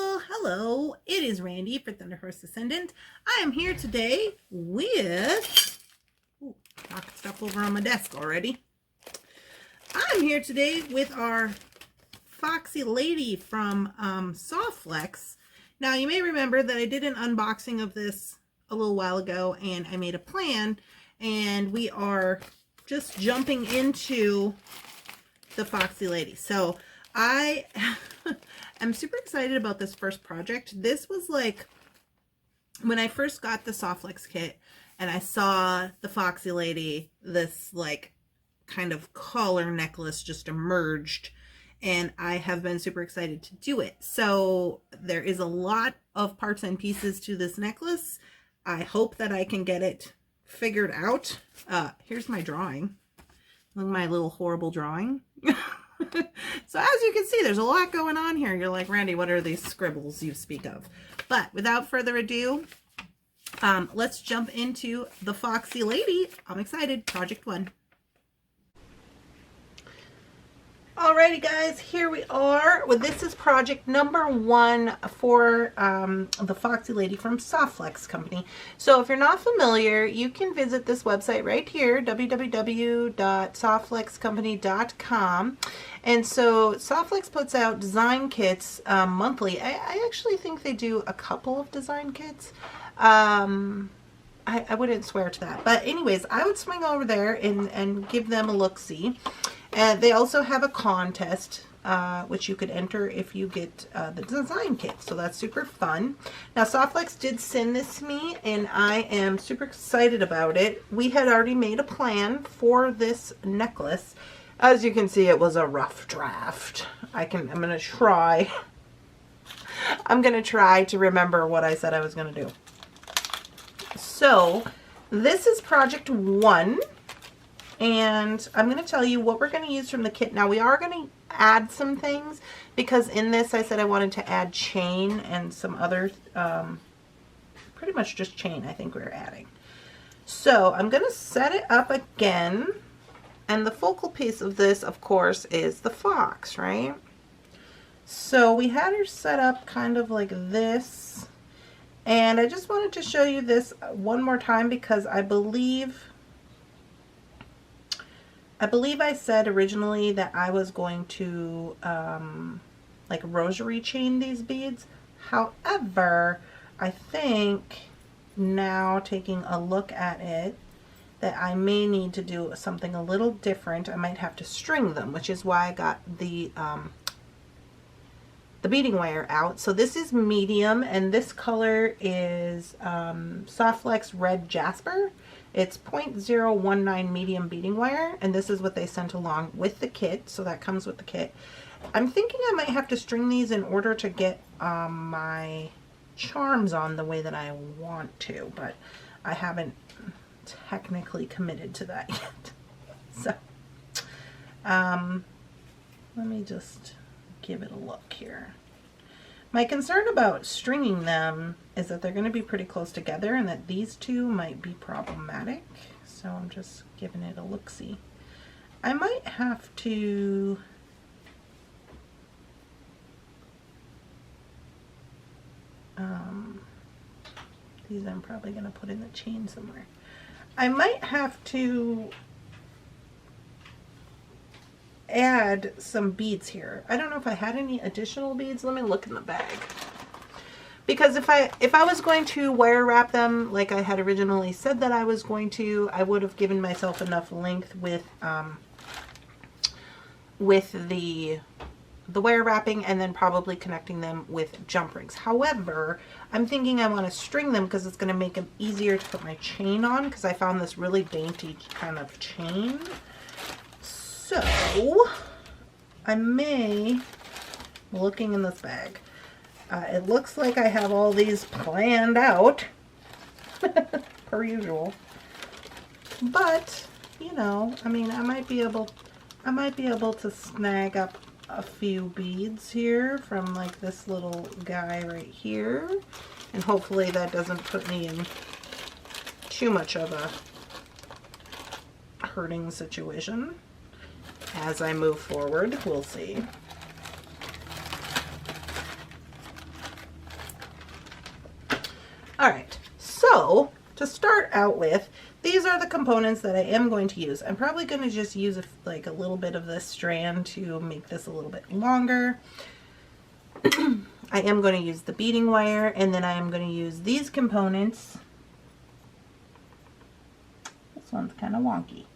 Hello, it is Randy for Thunderhorse Descendant. I am here today with... Ooh, knocking stuff over on my desk already. I'm here today with our Foxy lady from Softflex. Now, you may remember that I did an unboxing of this a little while ago, and I made a plan, and we are just jumping into the Foxy lady. So I am super excited about this first project. This was like when I first got the Softflex kit and I saw the Foxy lady, this like kind of collar necklace just emerged, and I have been super excited to do it. So there is a lot of parts and pieces to this necklace. I hope that I can get it figured out. Here's my drawing. Look at my little horrible drawing. So as you can see, there's a lot going on here. You're like, Randy, what are these scribbles you speak of? But without further ado, let's jump into the Foxy lady. I'm excited. Project 1. Alrighty guys, here we are. Well, this is project number 1 for the Foxy lady from Softflex company. So if you're not familiar, you can visit this website right here, www.softflexcompany.com. And so Softflex puts out design kits monthly. I actually think they do a couple of design kits. I wouldn't swear to that. But anyways, I would swing over there and give them a look-see. And they also have a contest, which you could enter if you get the design kit. So that's super fun. Now, Softflex did send this to me, and I am super excited about it. We had already made a plan for this necklace. As you can see, it was a rough draft. I'm going to try. I'm going to try to remember what I said I was going to do. So, this is project 1. And I'm going to tell you what we're going to use from the kit. Now, we are going to add some things because in this I said I wanted to add chain and some other, pretty much just chain I think we're adding. So I'm going to set it up again. And the focal piece of this, of course, is the fox, right? So we had her set up kind of like this. And I just wanted to show you this one more time because I believe I said originally that I was going to like rosary chain these beads. However, I think now taking a look at it that I may need to do something a little different. I might have to string them, which is why I got the beading wire out. So this is medium, and this color is Softflex Red Jasper. It's 0.019 medium beading wire, and this is what they sent along with the kit, so that comes with the kit. I'm thinking I might have to string these in order to get my charms on the way that I want to, but I haven't technically committed to that yet. So, let me just give it a look here. My concern about stringing them is that they're going to be pretty close together and that these two might be problematic. So I'm just giving it a look-see. I might have to these I'm probably going to put in the chain somewhere. I might have to add some beads here. I don't know if I had any additional beads. Let me look in the bag. Because if I was going to wire wrap them like I had originally said that I was going to, I would have given myself enough length with the wire wrapping and then probably connecting them with jump rings. However, I'm thinking I want to string them because it's going to make them easier to put my chain on, because I found this really dainty kind of chain. So, I may, looking in this bag, it looks like I have all these planned out, per usual, but, you know, I mean, I might be able to snag up a few beads here from like this little guy right here, and hopefully that doesn't put me in too much of a hurting situation. As I move forward, we'll see. All right, so to start out with, these are the components that I am going to use. I'm probably going to just use like a little bit of this strand to make this a little bit longer. I am going to use the beading wire, and then I am going to use these components. This one's kind of wonky.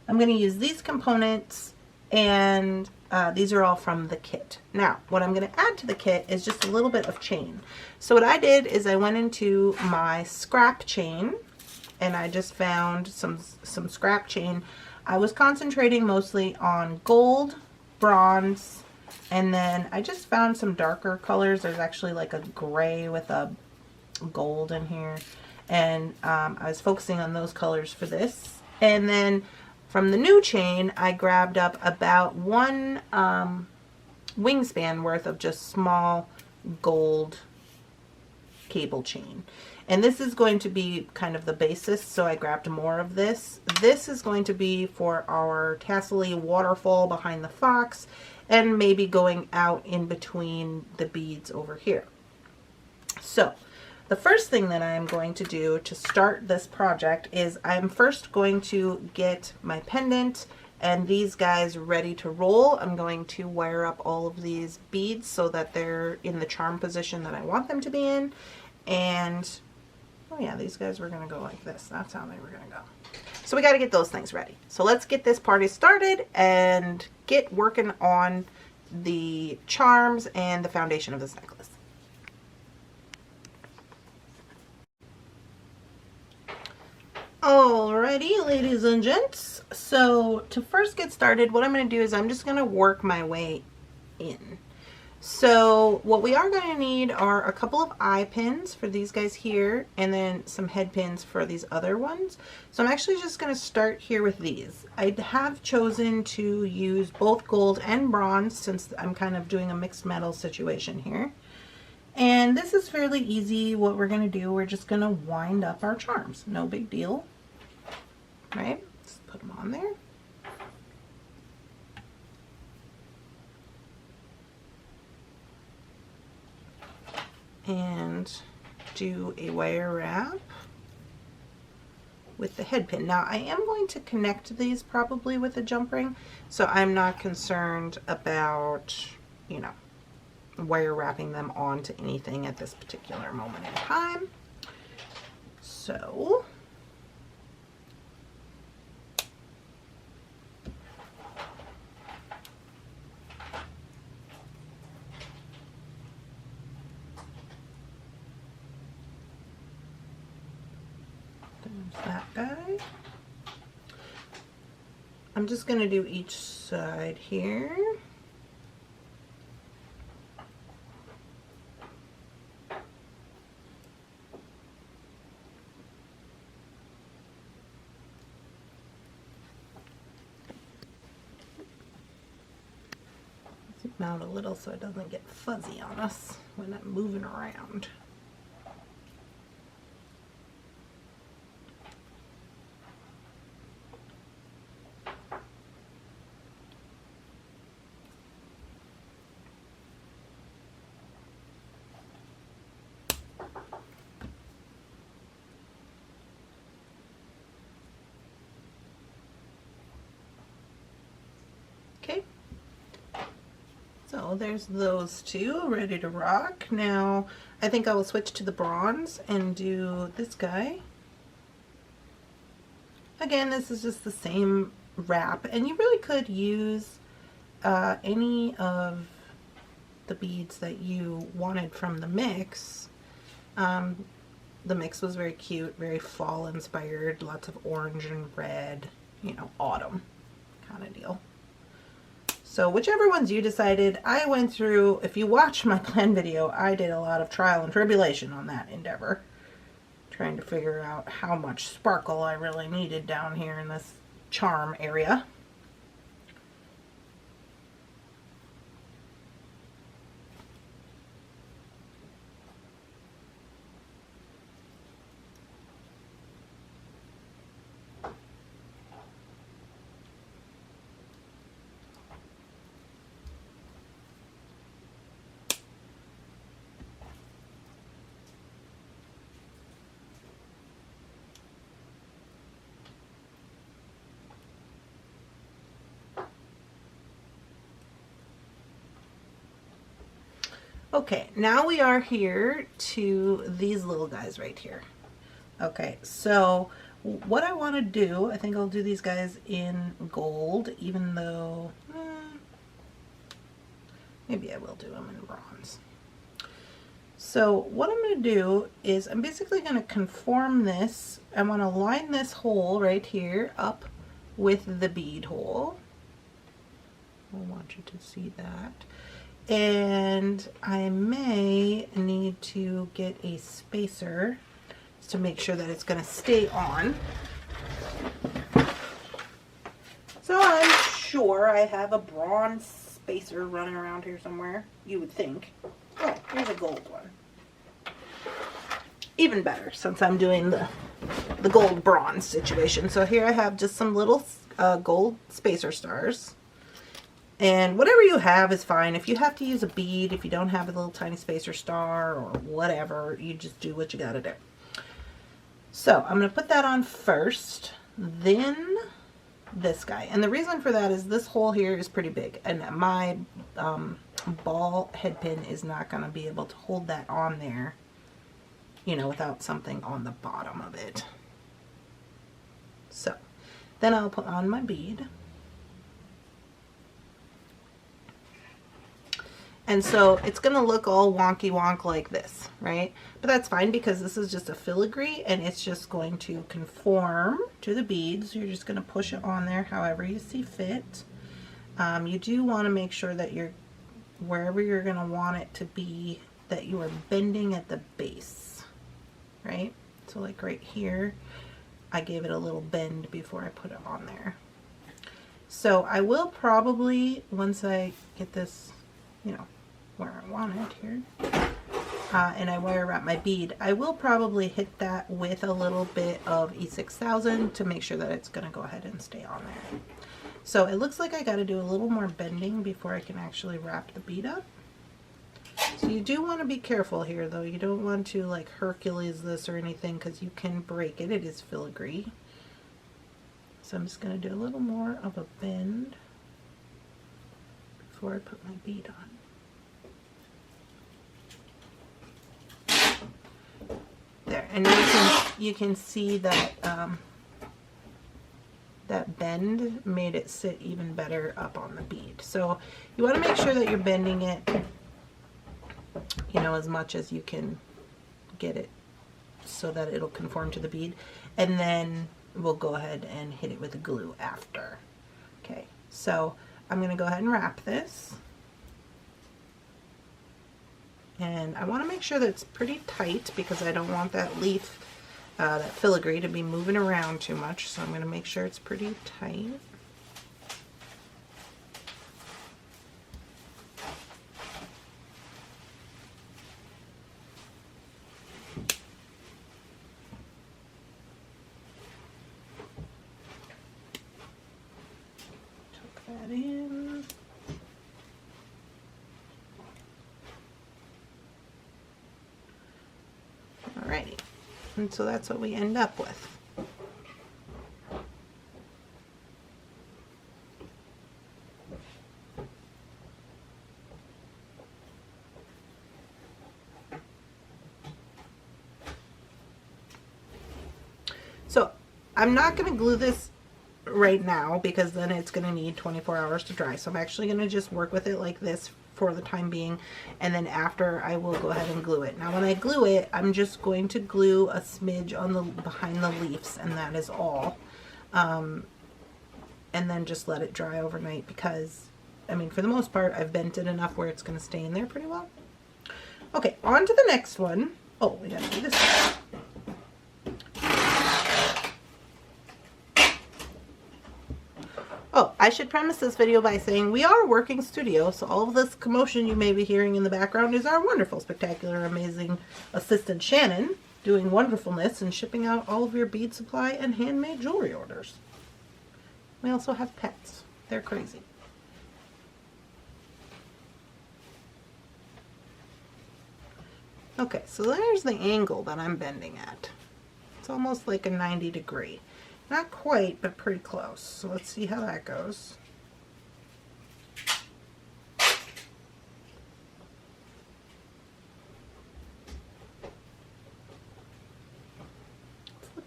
I'm going to use these components, and these are all from the kit. Now, what I'm going to add to the kit is just a little bit of chain. So what I did is I went into my scrap chain, and I just found some scrap chain. I was concentrating mostly on gold, bronze, and then I just found some darker colors. There's actually like a gray with a gold in here, and I was focusing on those colors for this. And then from the new chain, I grabbed up about one wingspan worth of just small gold cable chain. And this is going to be kind of the basis, so I grabbed more of this. This is going to be for our tassel-y waterfall behind the fox, and maybe going out in between the beads over here. So the first thing that I'm going to do to start this project is I'm first going to get my pendant and these guys ready to roll. I'm going to wire up all of these beads so that they're in the charm position that I want them to be in. And oh yeah, these guys were going to go like this. That's how they were going to go. So we got to get those things ready. So let's get this party started and get working on the charms and the foundation of this necklace. Alrighty, ladies and gents. So to first get started, what I'm going to do is I'm just going to work my way in. So what we are going to need are a couple of eye pins for these guys here, and then some head pins for these other ones. So I'm actually just going to start here with these. I have chosen to use both gold and bronze since I'm kind of doing a mixed metal situation here. And this is fairly easy. What we're going to do, we're just going to wind up our charms. No big deal, right? Just put them on there. And do a wire wrap with the head pin. Now I am going to connect these probably with a jump ring, so I'm not concerned about, you know, wire wrapping them onto anything at this particular moment in time. So there's that guy. I'm just going to do each side here. Zoom out a little so it doesn't get fuzzy on us when I'm moving around. Okay, so there's those two ready to rock. Now I think I will switch to the bronze and do this guy. Again, this is just the same wrap, and you really could use any of the beads that you wanted from the mix. The mix was very cute, very fall inspired, lots of orange and red, you know, autumn kind of deal. So whichever ones you decided, I went through, if you watch my plan video, I did a lot of trial and tribulation on that endeavor. Trying to figure out how much sparkle I really needed down here in this charm area. Okay, now we are here to these little guys right here. Okay, so what I want to do, I think I'll do these guys in gold, even though maybe I will do them in bronze. So what I'm going to do is I'm basically going to conform this. I want to line this hole right here up with the bead hole. I want you to see that. And I may need to get a spacer to make sure that it's going to stay on. So I'm sure I have a bronze spacer running around here somewhere, you would think. Oh, here's a gold one. Even better, since I'm doing the gold bronze situation. So here I have just some little gold spacer stars. And whatever you have is fine. If you have to use a bead, if you don't have a little tiny spacer star or whatever, you just do what you gotta do. So I'm gonna put that on first, then this guy. And the reason for that is this hole here is pretty big, and my ball head pin is not gonna be able to hold that on there, you know, without something on the bottom of it. So then I'll put on my bead. And so it's going to look all wonky wonk like this, right? But that's fine because this is just a filigree and it's just going to conform to the beads. You're just going to push it on there however you see fit. You do want to make sure that you're, wherever you're going to want it to be, that you are bending at the base, right? So like right here, I gave it a little bend before I put it on there. So I will probably, once I get this, you know, where I want it here, and I wire wrap my bead, I will probably hit that with a little bit of E6000 to make sure that it's going to go ahead and stay on there. So it looks like I got to do a little more bending before I can actually wrap the bead up. So you do want to be careful here though. You don't want to like Hercules this or anything because you can break it. It is filigree. So I'm just going to do a little more of a bend before I put my bead on. There, and you can see that that bend made it sit even better up on the bead. So you want to make sure that you're bending it, you know, as much as you can get it so that it'll conform to the bead, and then we'll go ahead and hit it with the glue after. Okay, so I'm going to go ahead and wrap this. And I want to make sure that it's pretty tight because I don't want that leaf, that filigree to be moving around too much. So I'm going to make sure it's pretty tight. Tuck that in. Alrighty, and so that's what we end up with. So I'm not going to glue this right now because then it's going to need 24 hours to dry. So I'm actually going to just work with it like this for the time being, and then after I will go ahead and glue it. Now when I glue it, I'm just going to glue a smidge on the behind the leaves, and that is all. And then just let it dry overnight because, I mean, for the most part, I've bent it enough where it's going to stay in there pretty well. Okay, on to the next one. Oh, we gotta do this one. Oh, I should premise this video by saying we are a working studio, so all of this commotion you may be hearing in the background is our wonderful, spectacular, amazing assistant Shannon doing wonderfulness and shipping out all of your bead supply and handmade jewelry orders. We also have pets. They're crazy. Okay, so there's the angle that I'm bending at. It's almost like a 90-degree. Not quite, but pretty close. So let's see how that goes.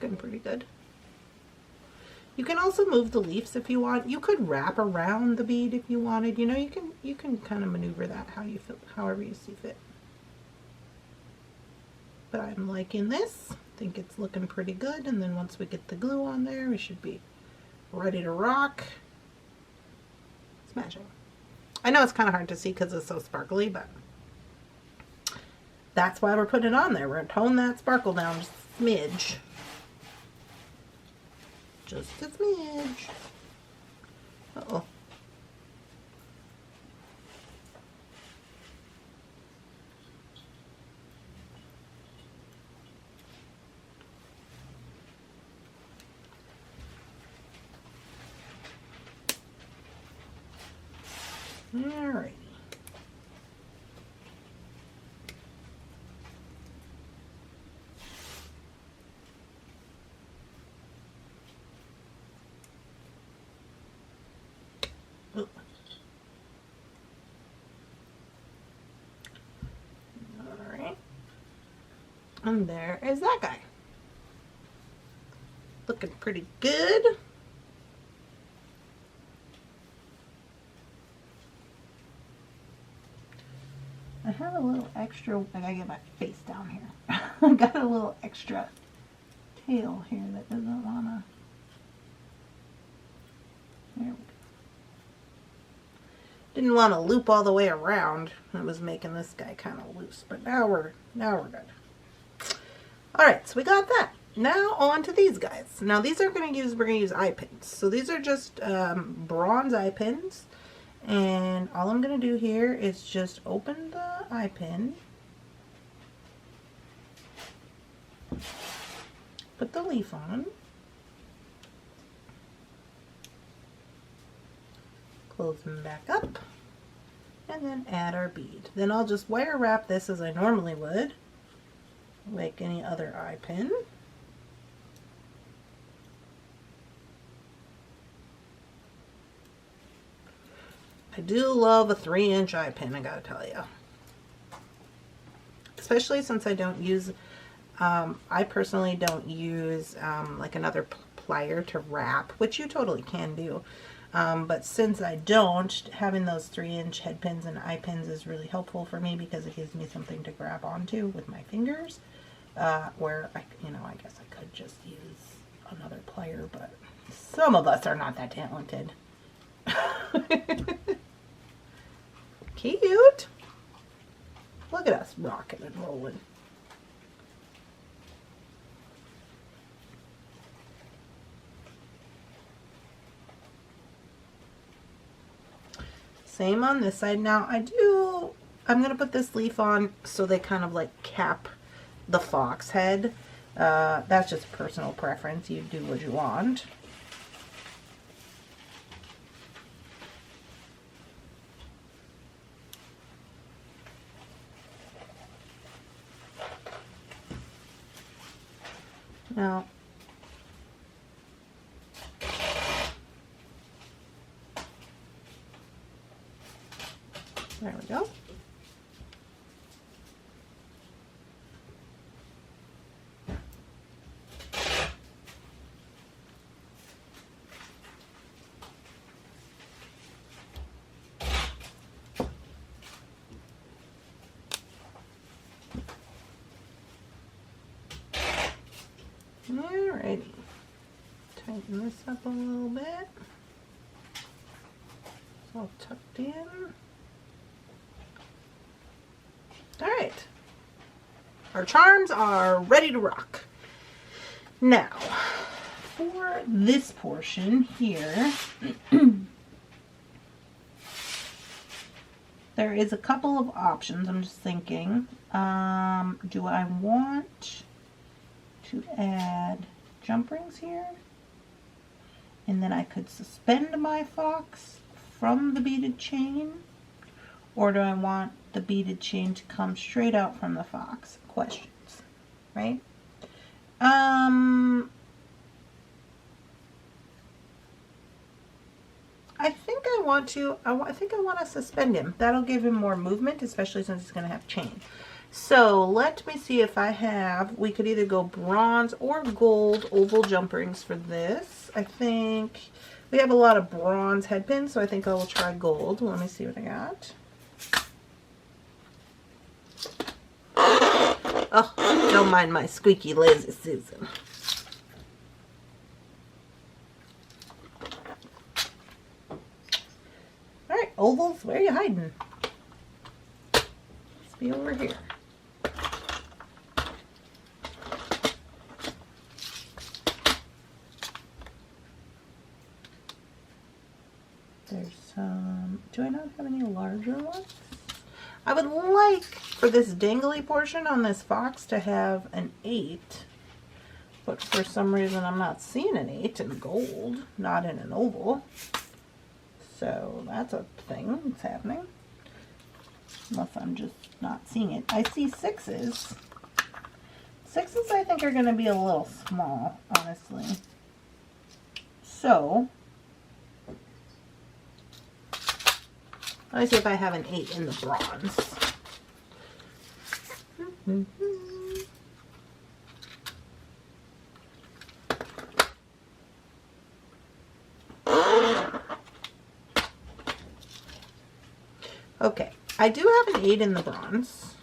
looking pretty good. You can also move the leaves if you want. You could wrap around the bead if you wanted. You know, you can kind of maneuver that how you feel, however you see fit. But I'm liking this. I think it's looking pretty good. And then once we get the glue on there, we should be ready to rock. Smashing. I know it's kind of hard to see because it's so sparkly, but that's why we're putting it on there. We're going to tone that sparkle down just a smidge. Just a smidge. Uh-oh. Alrighty. Oh. Alright. And there is that guy. Looking pretty good. I have a little extra, I gotta get my face down here. I got a little extra tail here that doesn't wanna, there we go. Didn't want to loop all the way around. It was making this guy kind of loose, but now we're good. All right, so we got that. Now on to these guys. Now these are we're gonna use eye pins. So these are just bronze eye pins. And all I'm going to do here is just open the eye pin, put the leaf on, close them back up, and then add our bead. Then I'll just wire wrap this as I normally would, like any other eye pin. I do love a 3-inch eye pin, I gotta tell you. Especially since I don't use, I personally don't use like another plier to wrap, which you totally can do. But since I don't, having those 3-inch head pins and eye pins is really helpful for me because it gives me something to grab onto with my fingers. Where, I guess I could just use another plier, but some of us are not that talented. Cute. Look at us rocking and rolling. Same on this side. Now I'm going to put this leaf on so they kind of like cap the fox head. That's just personal preference. You do what you want. Now, there we go. Alrighty, tighten this up a little bit. It's all tucked in. Alright, our charms are ready to rock. Now, for this portion here, there is a couple of options. I'm just thinking, do I want to add jump rings here, and then I could suspend my fox from the beaded chain, or do I want the beaded chain to come straight out from the fox? Questions, right? I think I want to suspend him. That'll give him more movement, especially since he's going to have chain. So let me see if I have, we could either go bronze or gold oval jump rings for this. I think we have a lot of bronze head pins, so I think I will try gold. Let me see what I got. Oh, don't mind my squeaky lazy Susan. All right, ovals, where are you hiding? Let's be over here. There's some, do I not have any larger ones? I would like for this dangly portion on this fox to have an 8, but for some reason I'm not seeing an 8 in gold, not in an oval. So that's a thing that's happening. Unless I'm just not seeing it. I see 6s. 6s I think are going to be a little small, honestly. So let me see if I have an 8 in the bronze. Okay, I do have an 8 in the bronze.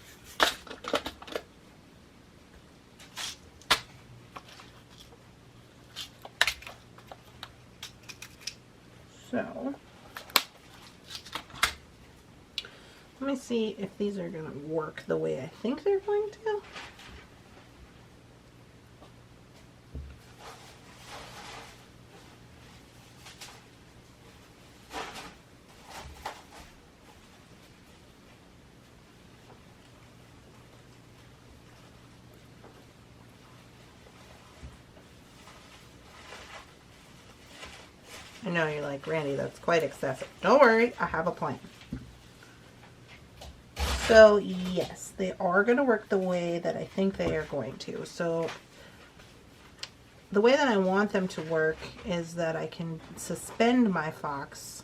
So let me see if these are going to work the way I think they're going to. I know you're like, Randy, that's quite excessive. Don't worry, I have a plan. So yes, they are going to work the way that I think they are going to. So the way that I want them to work is that I can suspend my fox.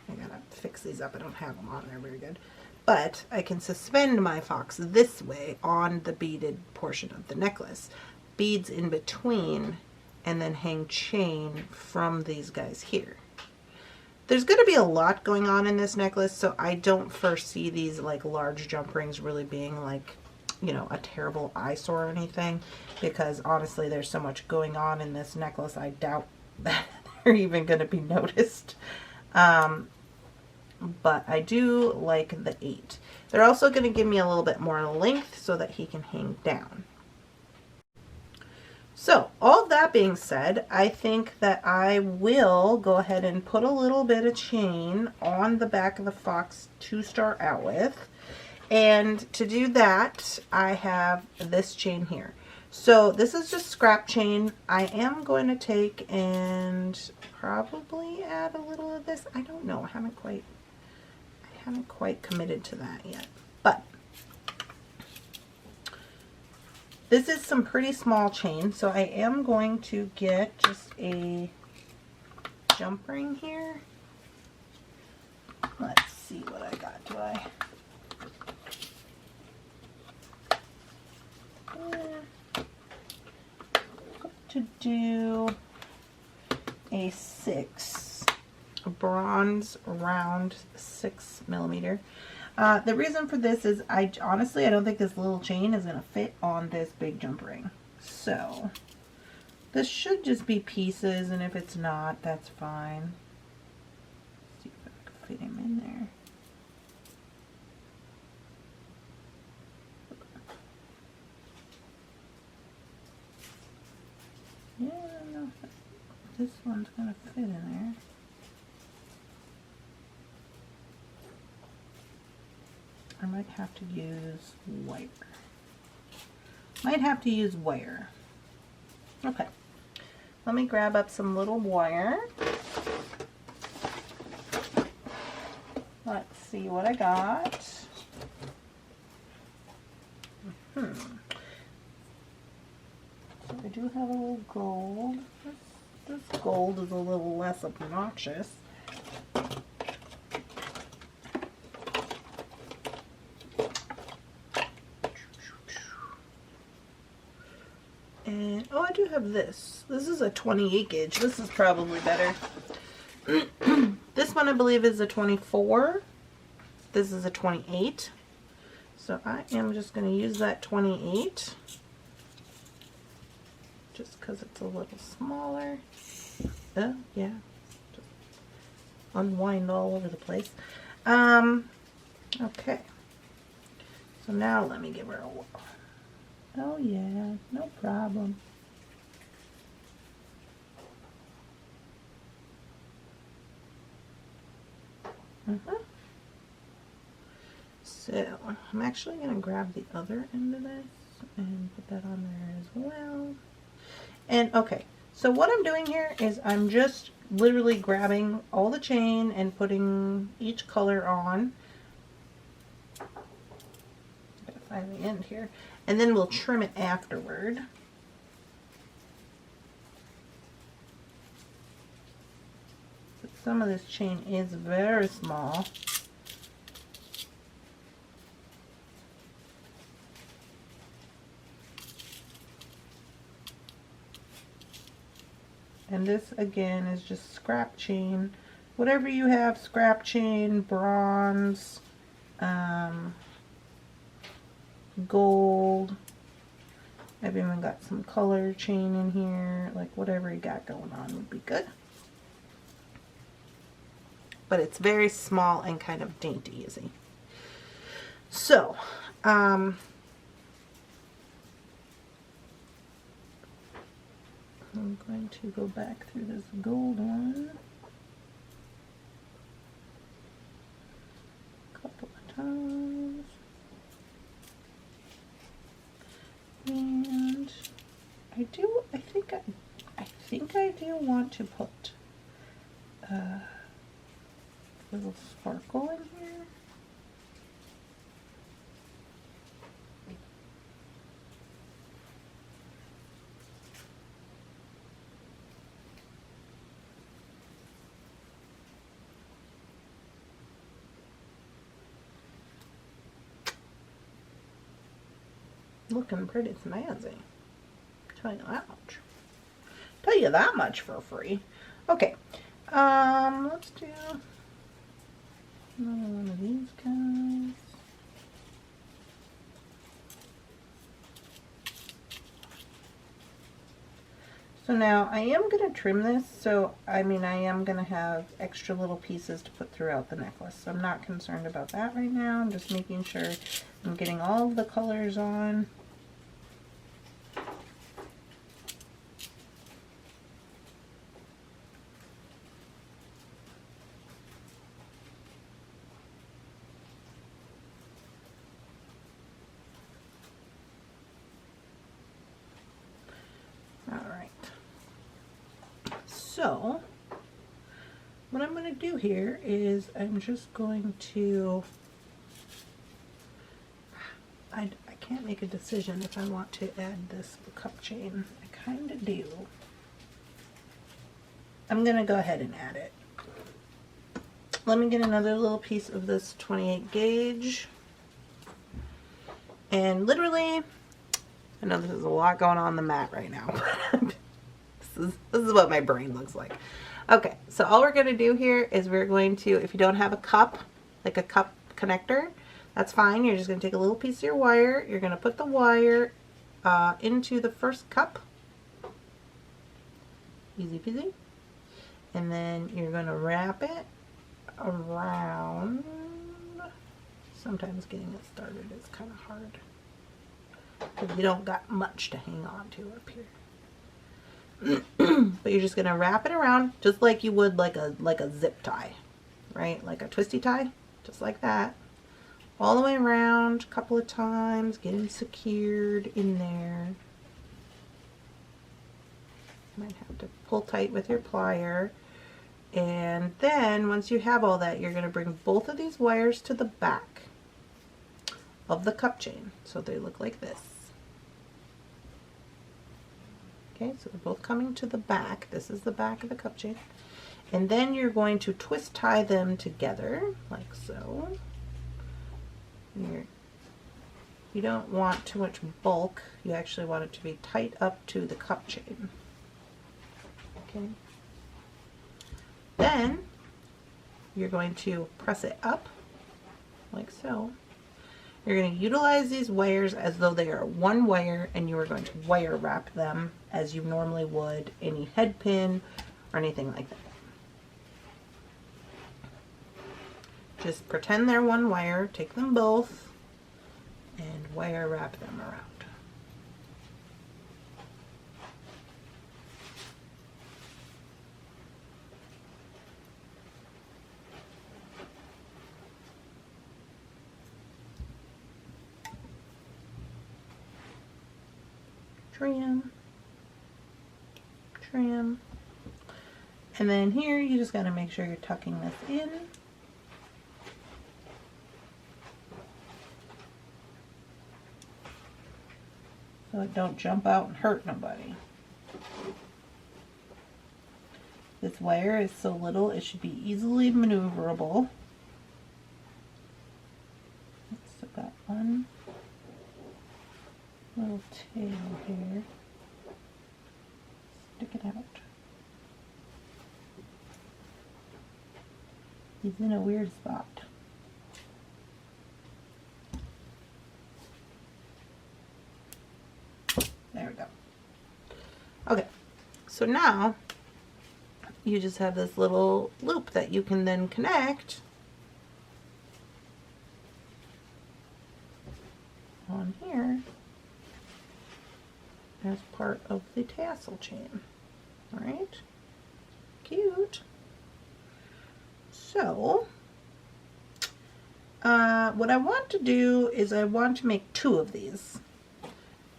I gotta fix these up. I don't have them on there very good. But I can suspend my fox this way on the beaded portion of the necklace. Beads in between, and then hang chain from these guys here. There's going to be a lot going on in this necklace, so I don't foresee these like large jump rings really being like, you know, a terrible eyesore or anything, because honestly there's so much going on in this necklace, I doubt that they're even going to be noticed. But I do like the 8. They're also going to give me a little bit more length so that he can hang down. So all that being said, I think that I will go ahead and put a little bit of chain on the back of the fox to start out with. And to do that, I have this chain here. So this is just scrap chain. I am going to take and probably add a little of this. I don't know. I haven't quite committed to that yet. But this is some pretty small chain, so I am going to get just a jump ring here. Let's see what I got. Do I? To do a 6, a bronze round 6mm. The reason for this is honestly I don't think this little chain is going to fit on this big jump ring. So this should just be pieces, and if it's not, that's fine. Let's see if I can fit him in there. Yeah, I don't know if this one's going to fit in there. I might have to use wire. Okay. Let me grab up some little wire. Let's see what I got. So I do have a little gold. This gold is a little less obnoxious. I do have this. This is a 28 gauge. This is probably better. This one I believe is a 24. This is a 28. So I am just going to use that 28. Just because it's a little smaller. Yeah. Just unwind all over the place. Okay. So now let me give her a whirl. Oh yeah, no problem. So I'm actually going to grab the other end of this and put that on there as well. And okay, so what I'm doing here is I'm just literally grabbing all the chain and putting each color on. Gotta find the end here. And then we'll trim it afterward. But some of this chain is very small. And this again is just scrap chain. Whatever you have, scrap chain, bronze, gold. I've even got some color chain in here. Like whatever you got going on would be good. But it's very small and kind of dainty, easy. So, I'm going to go back through this gold one a couple of times. And I think I do want to put a little sparkle in here. Looking pretty snazzy. Tell you that much. Tell you that much for free. Okay. Let's do another one of these guys. So now I am going to trim this, so I mean I am going to have extra little pieces to put throughout the necklace. So I'm not concerned about that right now. I'm just making sure I'm getting all of the colors on. So, what I'm going to do here is I'm just going to, I can't make a decision if I want to add this cup chain. I kind of do. I'm going to go ahead and add it. Let me get another little piece of this 28 gauge. And literally, I know this is a lot going on the mat right now. This is what my brain looks like. Okay, so all we're going to do here is we're going to, if you don't have a cup, like a cup connector, that's fine. You're just going to take a little piece of your wire. You're going to put the wire into the first cup. Easy peasy. And then you're going to wrap it around. Sometimes getting it started is kind of hard because you don't got much to hang on to up here. But you're just going to wrap it around just like you would like a zip tie, right? Like a twisty tie, just like that. All the way around a couple of times, getting secured in there. You might have to pull tight with your plier. And then once you have all that, you're going to bring both of these wires to the back of the cup chain. So they look like this. Okay, so they're both coming to the back. This is the back of the cup chain. And then you're going to twist tie them together, like so. you don't want too much bulk. You actually want it to be tight up to the cup chain. Okay. Then you're going to press it up like so. You're going to utilize these wires as though they are one wire, and you are going to wire wrap them as you normally would any head pin or anything like that. Just pretend they're one wire, take them both, and wire wrap them around. Trim, trim, and then here you just got to make sure you're tucking this in. So it don't jump out and hurt nobody. This wire is so little it should be easily maneuverable. So got one little tail here. Stick it out. He's in a weird spot. There we go. Okay, so now you just have this little loop that you can then connect on here as part of the tassel chain. All right, cute. So what I want to do is I want to make 2 of these.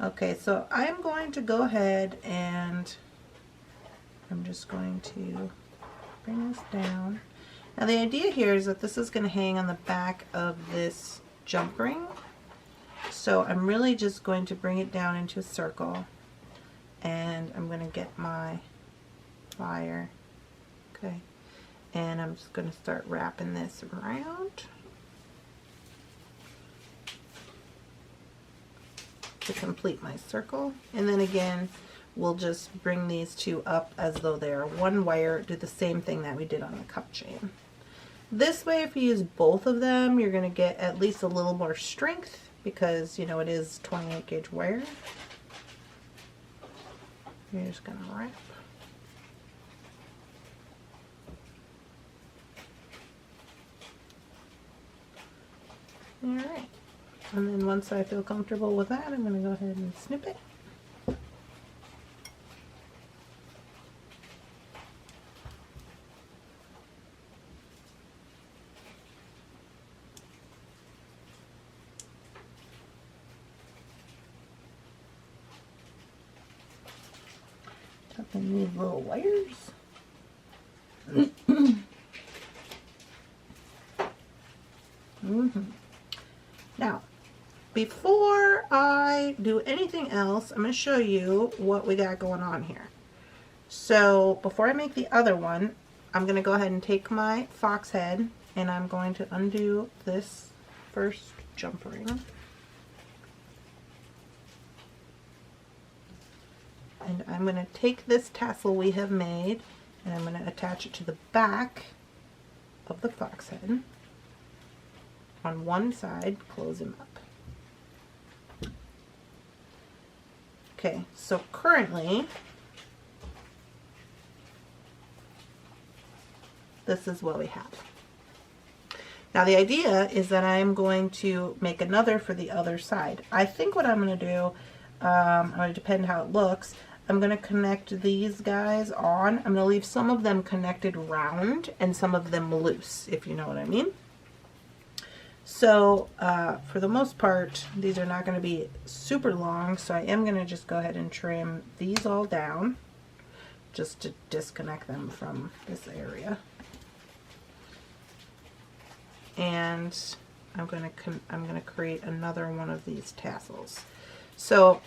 Okay, so I'm going to go ahead and I'm just going to bring this down. Now the idea here is that this is going to hang on the back of this jump ring. So I'm really just going to bring it down into a circle, and I'm going to get my wire. Okay, and I'm just going to start wrapping this around to complete my circle. And then again, we'll just bring these 2 up as though they are one wire, do the same thing that we did on the cup chain. This way, if you use both of them, you're going to get at least a little more strength, because you know it is 28 gauge wire. You're just going to wrap. Alright, and then once I feel comfortable with that, I'm going to go ahead and snip it. Tuck in these little wires. Now, before I do anything else, I'm going to show you what we got going on here. So before I make the other one, I'm going to go ahead and take my fox head, and I'm going to undo this first jump ring. And I'm going to take this tassel we have made, and I'm going to attach it to the back of the fox head. On one side, close him up. Okay, so currently, this is what we have. Now the idea is that I'm going to make another for the other side. I think what I'm going to do, I'm going to depend how it looks, I'm going to connect these guys on. I'm going to leave some of them connected round and some of them loose, if you know what I mean. So for the most part, these are not going to be super long, so I am going to just go ahead and trim these all down just to disconnect them from this area. And I'm going to create another one of these tassels. So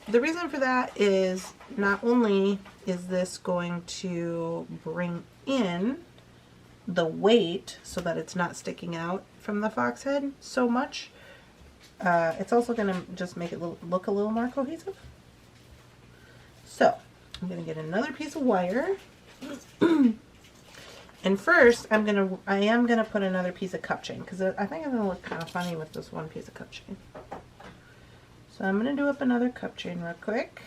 the reason for that is not only is this going to bring in the weight so that it's not sticking out from the fox head so much, It's also going to just make it look a little more cohesive. So I'm going to get another piece of wire. And first, I am gonna put another piece of cup chain because I think it's gonna look kind of funny with this one piece of cup chain. So I'm gonna do up another cup chain real quick.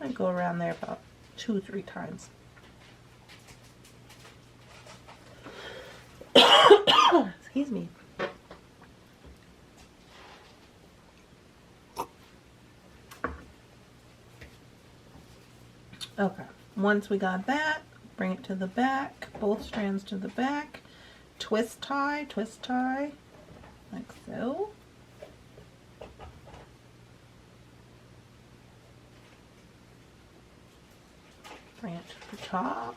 I go around there about 2 or 3 times. Excuse me. Okay, once we got that, bring it to the back, both strands to the back, twist tie, like so. Bring it to the top.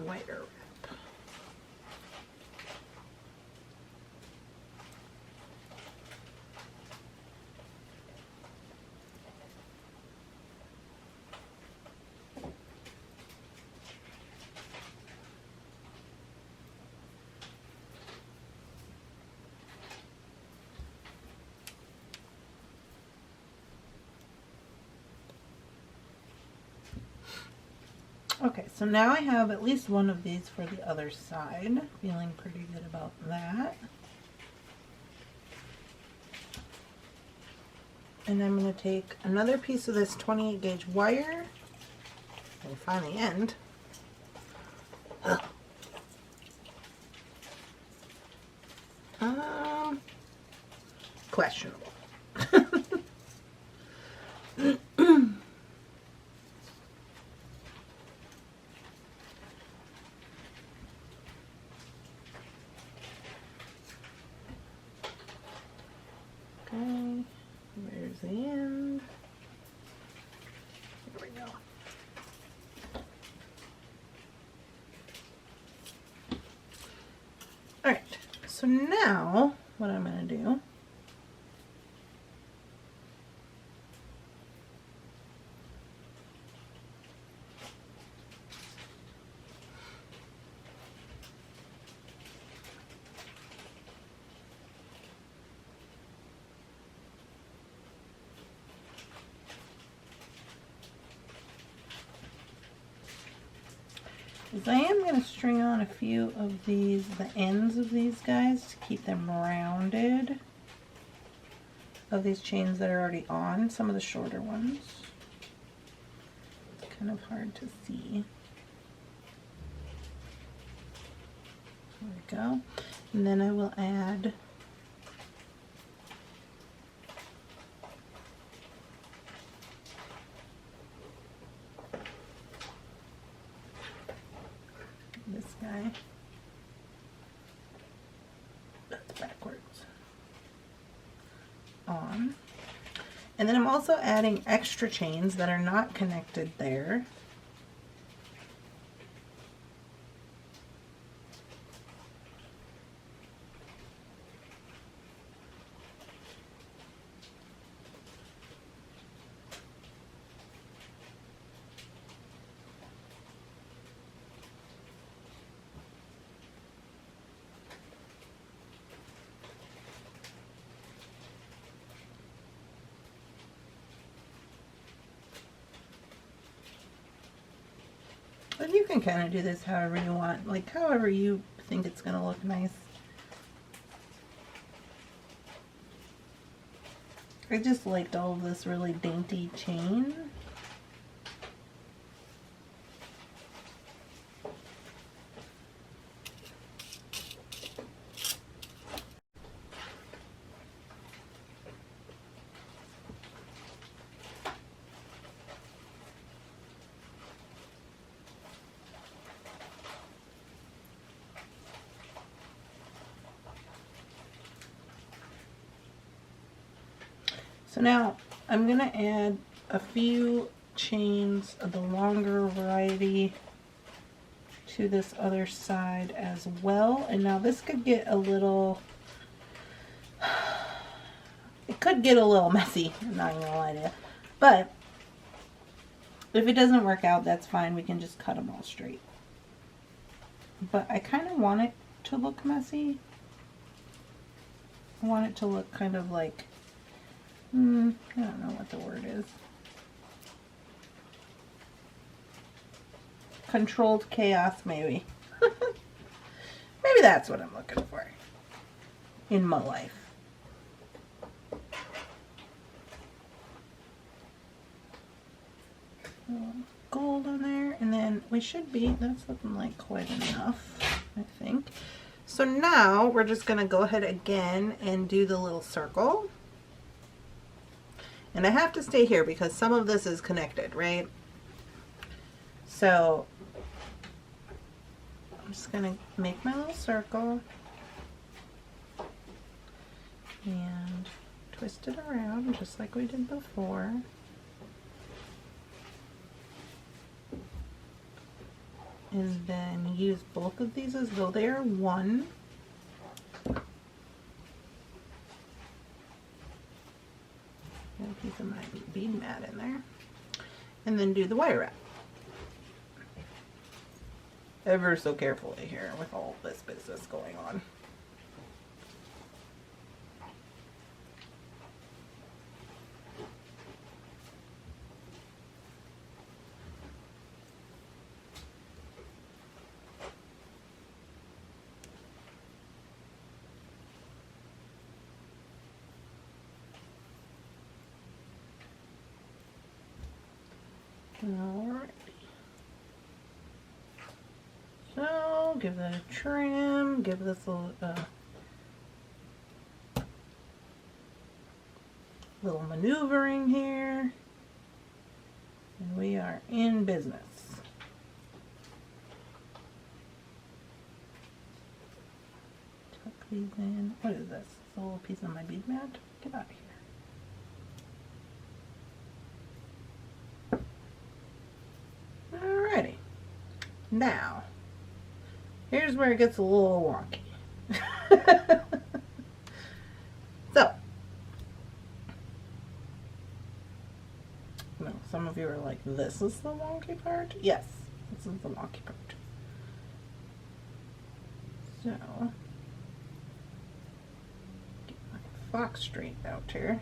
Wire wrap. Okay, so now I have at least one of these for the other side. Feeling pretty good about that. And I'm going to take another piece of this 28 gauge wire and find the end. Questionable. Okay, where's the end? Here we go. Alright, so now what I'm going to do is I am going to string on a few of these, the ends of these guys, to keep them rounded, of these chains that are already on, some of the shorter ones. It's kind of hard to see. There we go. And then I will add this guy. That's backwards. On. And then I'm also adding extra chains that are not connected there. But you can kind of do this however you want, like however you think it's going to look nice. I just liked all of this really dainty chain. So now I'm going to add a few chains of the longer variety to this other side as well. And now this could get a little, it could get a little messy, I'm not gonna lie to you. But if it doesn't work out, that's fine. We can just cut them all straight. But I kind of want it to look messy. I want it to look kind of like, I don't know what the word is. Controlled chaos, maybe. Maybe that's what I'm looking for in my life. Gold on there, and then we should be, that's looking like quite enough, I think. So now we're just going to go ahead again and do the little circle. And I have to stay here because some of this is connected, right? So I'm just going to make my little circle and twist it around just like we did before. And then use both of these as though they are one. Got a piece of my bead mat in there. And then do the wire wrap. Ever so carefully here with all this business going on. Alright. So give that a trim, give this a little maneuvering here, and we are in business. Tuck these in. What is this? It's a little piece of my bead mat? Get out of here. Alrighty. Now, here's where it gets a little wonky. So, no, some of you are like, this is the wonky part? Yes, this is the wonky part. So, get my fox straight out here.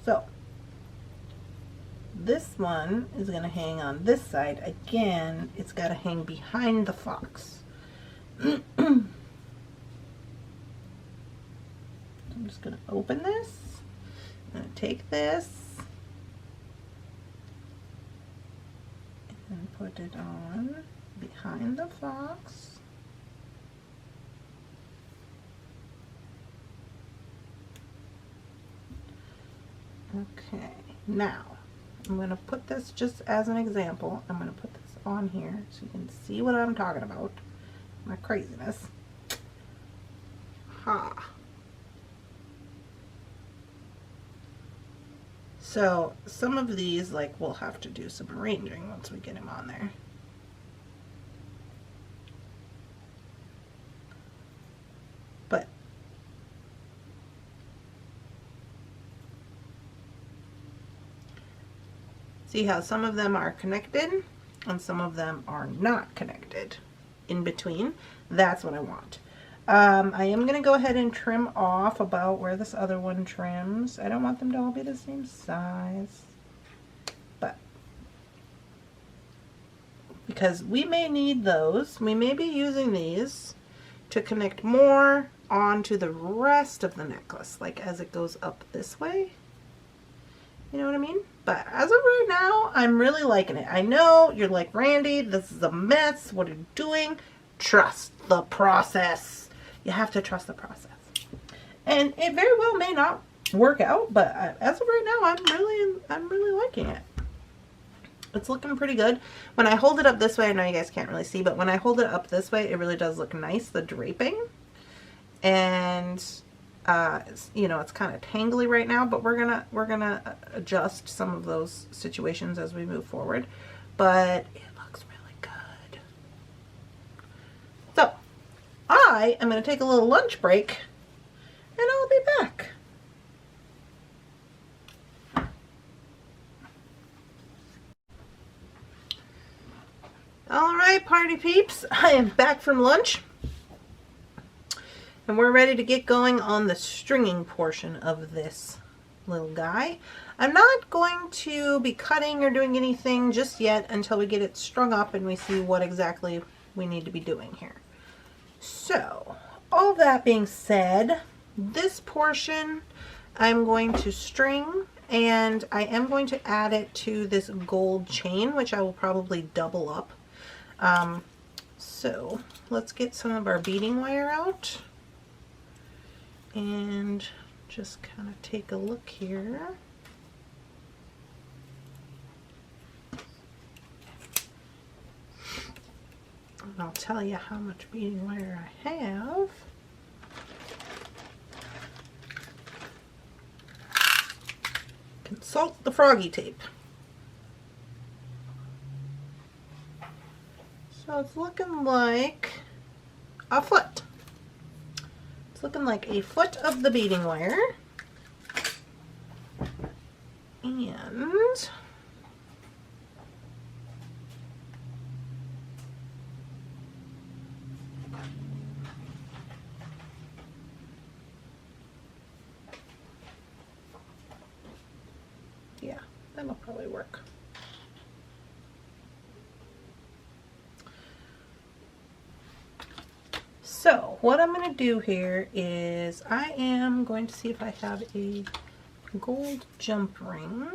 So, this one is going to hang on this side. Again, it's got to hang behind the fox. I'm just going to open this. I'm going to take this and put it on behind the fox. Okay, now I'm going to put this just as an example. I'm going to put this on here so you can see what I'm talking about. My craziness. Ha. So some of these, like, we'll have to do some arranging once we get him on there. But see how some of them are connected and some of them are not connected in between? That's what I want. I am going to go ahead and trim off about where this other one trims. I don't want them to all be the same size. But because we may need those, we may be using these to connect more onto the rest of the necklace, like as it goes up this way. You know what I mean? But as of right now, I'm really liking it. I know you're like, Randy, this is a mess. What are you doing? Trust the process. You have to trust the process. And it very well may not work out, but as of right now, I'm really liking it. It's looking pretty good. When I hold it up this way, I know you guys can't really see, but when I hold it up this way, it really does look nice, the draping. And you know, it's kind of tangly right now, but we're gonna adjust some of those situations as we move forward. But it looks really good. I am going to take a little lunch break and I'll be back. All right, party peeps, I am back from lunch and we're ready to get going on the stringing portion of this little guy. I'm not going to be cutting or doing anything just yet until we get it strung up and we see what exactly we need to be doing here. So, all that being said, this portion I'm going to string, and I am going to add it to this gold chain, which I will probably double up. So let's get some of our beading wire out and just kind of take a look here. And I'll tell you how much beading wire I have. Consult the froggy tape. So it's looking like a foot. It's looking like a foot of the beading wire. And yeah, that'll probably work. So what I'm going to do here is I am going to see if I have a gold jump ring.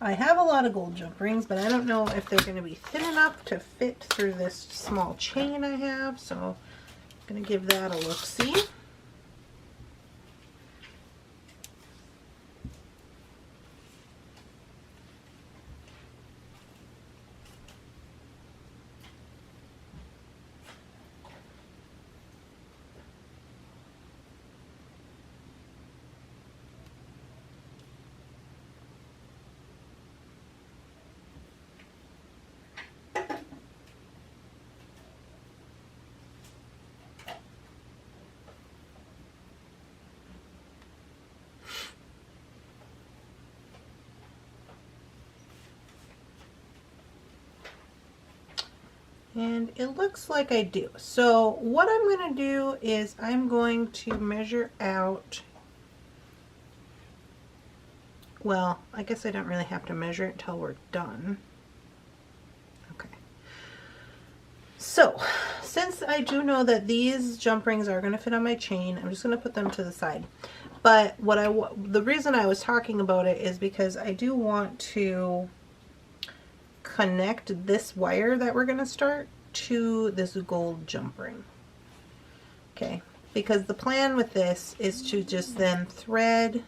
I have a lot of gold jump rings, but I don't know if they're going to be thin enough to fit through this small chain I have, so I'm going to give that a look-see. And it looks like I do. So what I'm going to do is I'm going to measure out, well, I guess I don't really have to measure it until we're done. Okay. So since I do know that these jump rings are going to fit on my chain, I'm just going to put them to the side. But the reason I was talking about it is because I do want to connect this wire that we're going to start to this gold jump ring. Okay, because the plan with this is to just then thread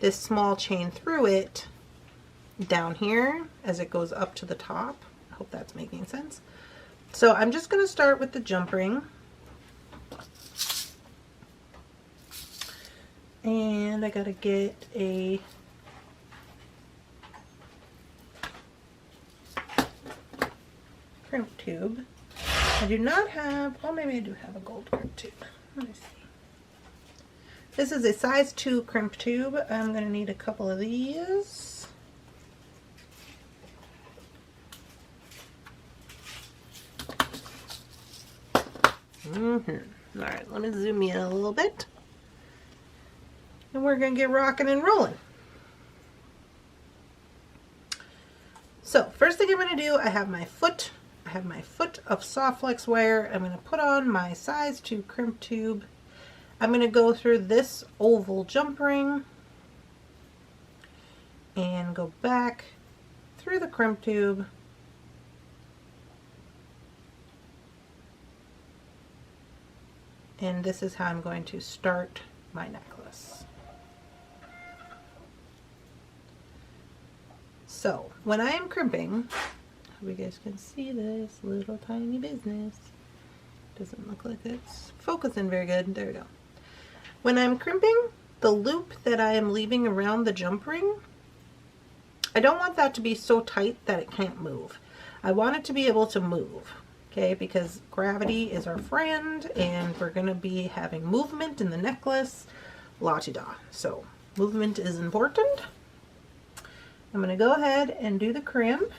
this small chain through it down here as it goes up to the top. I hope that's making sense. So I'm just going to start with the jump ring. And I got to get a crimp tube. I do not have, oh maybe I do have a gold crimp tube. Let me see. This is a size 2 crimp tube. I'm going to need a couple of these. Alright, let me zoom in a little bit. And we're going to get rocking and rolling. So first thing I'm going to do, I have my foot of soft flex wire. I'm going to put on my size 2 crimp tube. I'm going to go through this oval jump ring and go back through the crimp tube and this is how I'm going to start my necklace. So when I am crimping, hope you guys can see this little tiny business. Doesn't look like it's focusing very good. There we go. When I'm crimping, the loop that I am leaving around the jump ring, I don't want that to be so tight that it can't move. I want it to be able to move, okay, because gravity is our friend and we're going to be having movement in the necklace, la-ti-da. So movement is important. I'm going to go ahead and do the crimp.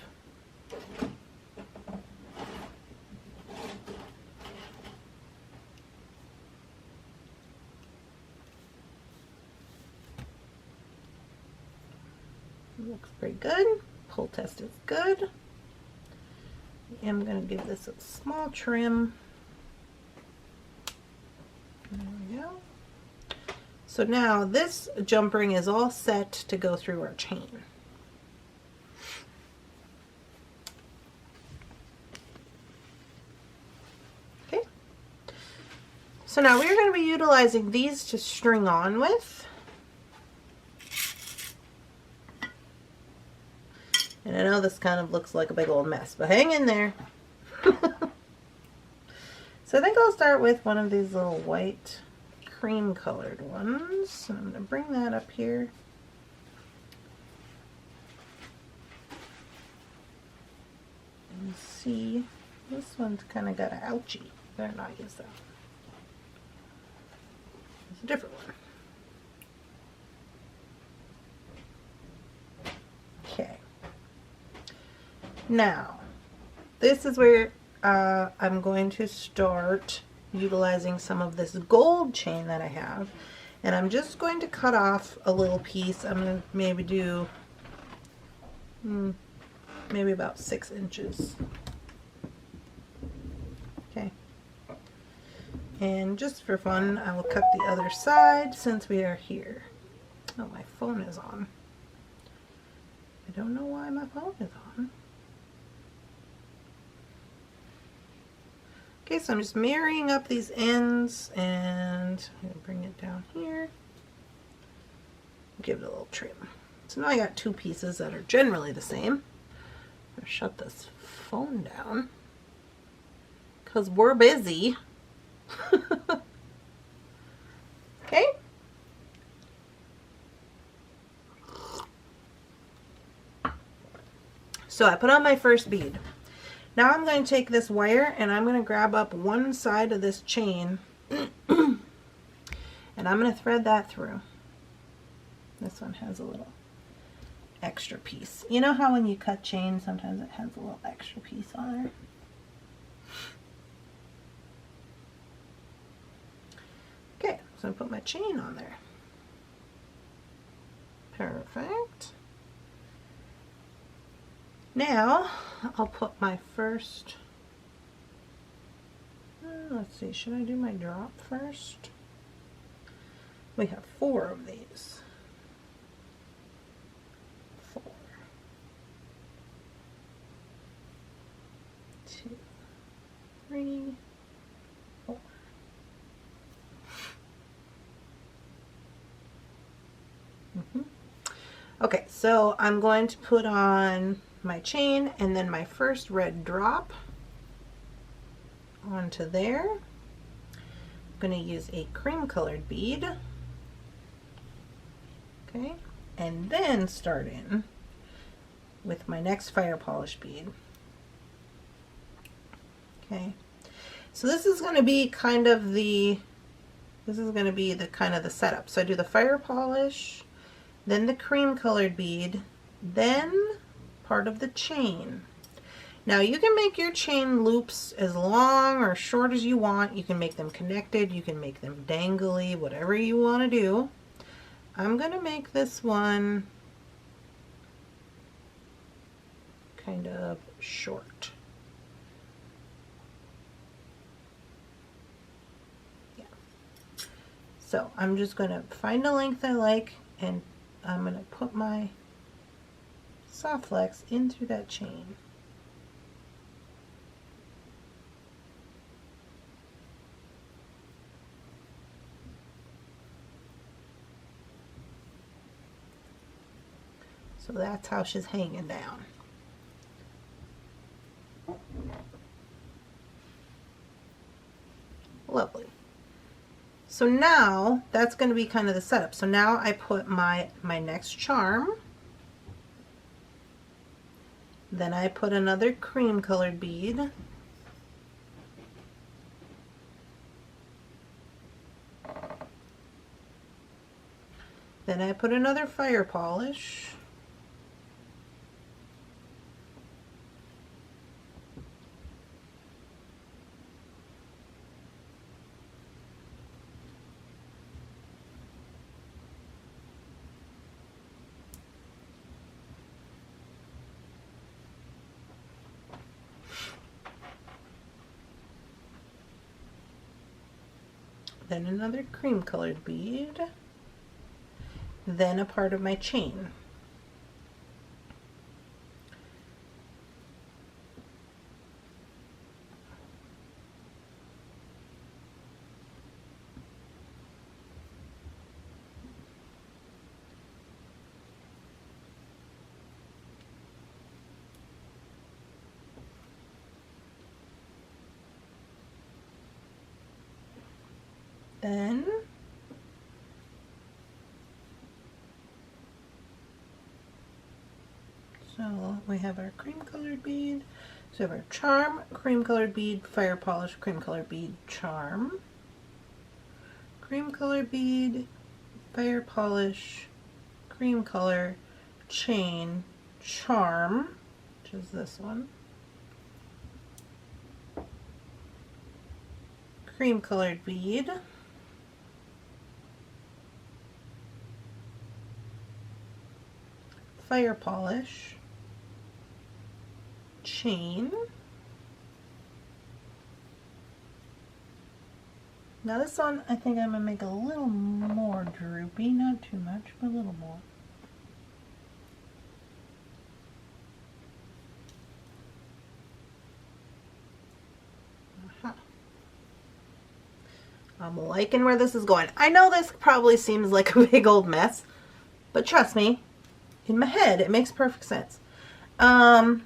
Looks pretty good. Pull test is good. I'm going to give this a small trim. There we go. So now this jump ring is all set to go through our chain. Okay. So now we're going to be utilizing these to string on with. And I know this kind of looks like a big old mess, but hang in there. So I think I'll start with one of these little white cream colored ones. And I'm going to bring that up here. And see, this one's kind of got an ouchie. Better not use that one. It's a different one. Okay. Now, this is where I'm going to start utilizing some of this gold chain that I have. And I'm just going to cut off a little piece. I'm going to maybe do maybe about 6 inches. Okay. And just for fun, I will cut the other side since we are here. Oh, my phone is on. I don't know why my phone is on. Okay, so I'm just marrying up these ends and I'm going to bring it down here. Give it a little trim. So now I got 2 pieces that are generally the same. I'll shut this phone down because we're busy. Okay. So I put on my first bead. Now I'm going to take this wire and I'm going to grab up one side of this chain and I'm going to thread that through. This one has a little extra piece. You know how when you cut chain, sometimes it has a little extra piece on there? Okay, so I put my chain on there. Perfect. Now I'll put my first, let's see, should I do my drop first? We have 4 of these. 4. 2, 3, 4. Okay, so I'm going to put on my chain and then my first red drop onto there. I'm going to use a cream colored bead. Okay, and then start in with my next fire polish bead. Okay, so this is going to be kind of the kind of the setup. So I do the fire polish, then the cream colored bead, then part of the chain. Now you can make your chain loops as long or short as you want. You can make them connected, you can make them dangly, whatever you want to do. I'm going to make this one kind of short. Yeah. So I'm just going to find a length I like and I'm going to put my soft flex in through that chain. So that's how she's hanging down. Lovely. So now that's going to be kind of the setup. So now I put my next charm. Then I put another cream colored bead. Then I put another fire polish. Then another cream colored bead, then a part of my chain. Then so we have our cream colored bead, so we have our charm, cream colored bead, fire polish, cream colored bead, charm, cream colored bead, fire polish, cream color, chain, charm, which is this one, cream colored bead, fire polish, chain. Now this one I think I'm going to make a little more droopy, not too much, but a little more. I'm liking where this is going. I know this probably seems like a big old mess, but trust me, in my head it makes perfect sense. So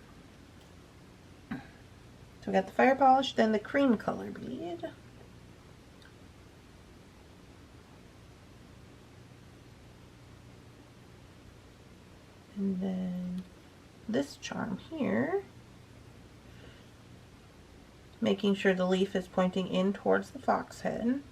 we got the fire polish, then the cream color bead. And then this charm here, making sure the leaf is pointing in towards the fox head.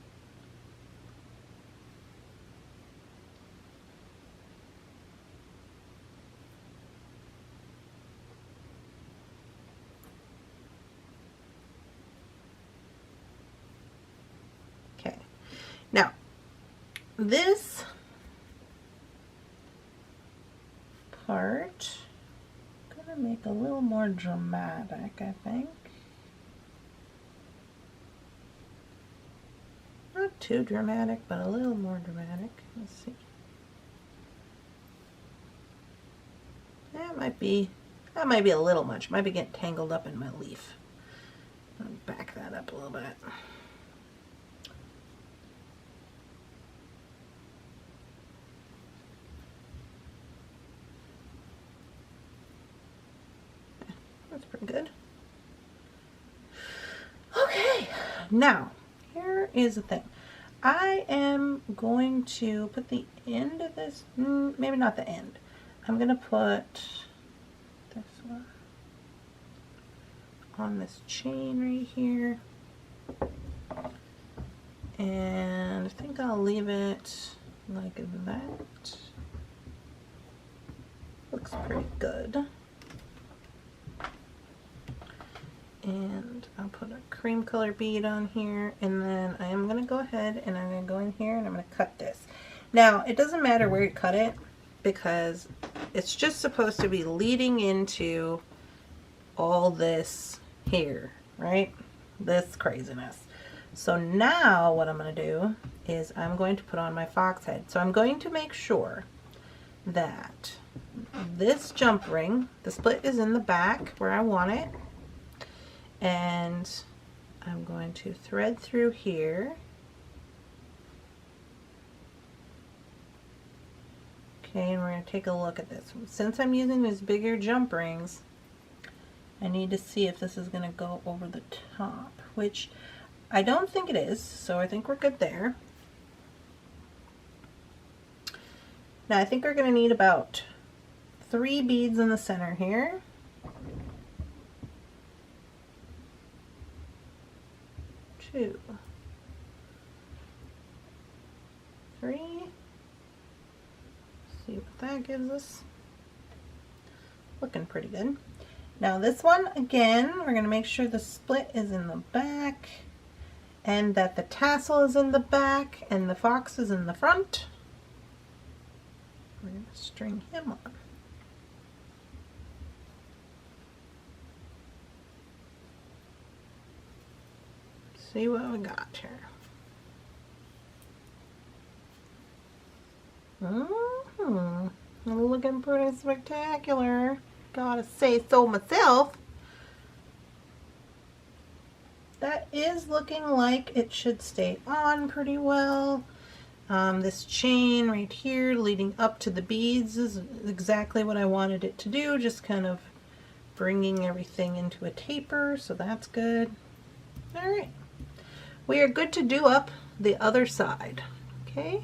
Okay, now this part I'm gonna make a little more dramatic, I think. Not too dramatic, but a little more dramatic. Let's see. That might be a little much. Might be getting tangled up in my leaf. I'll back that up a little bit. That's pretty good. Okay, now here is the thing. I am going to put the end of this, maybe not the end. I'm going to put this one on this chain right here. And I think I'll leave it like that. Looks pretty good. And I'll put a cream color bead on here, and then I am going to go ahead and I'm going to go in here and I'm going to cut this. Now it doesn't matter where you cut it because it's just supposed to be leading into all this here, right? This craziness. So now what I'm going to do is I'm going to put on my fox head. So I'm going to make sure that this jump ring, the split is in the back where I want it. And I'm going to thread through here. Okay, and we're going to take a look at this. Since I'm using these bigger jump rings, I need to see if this is going to go over the top, which I don't think it is, so I think we're good there. Now I think we're going to need about 3 beads in the center here. 2, 3. See what that gives us. Looking pretty good. Now this one, again, we're going to make sure the split is in the back and that the tassel is in the back and the fox is in the front. We're going to string him on. See what we got here. Looking pretty spectacular. Gotta say so myself. That is looking like it should stay on pretty well. This chain right here leading up to the beads is exactly what I wanted it to do, just kind of bringing everything into a taper, so that's good. All right, we are good to do up the other side. Okay.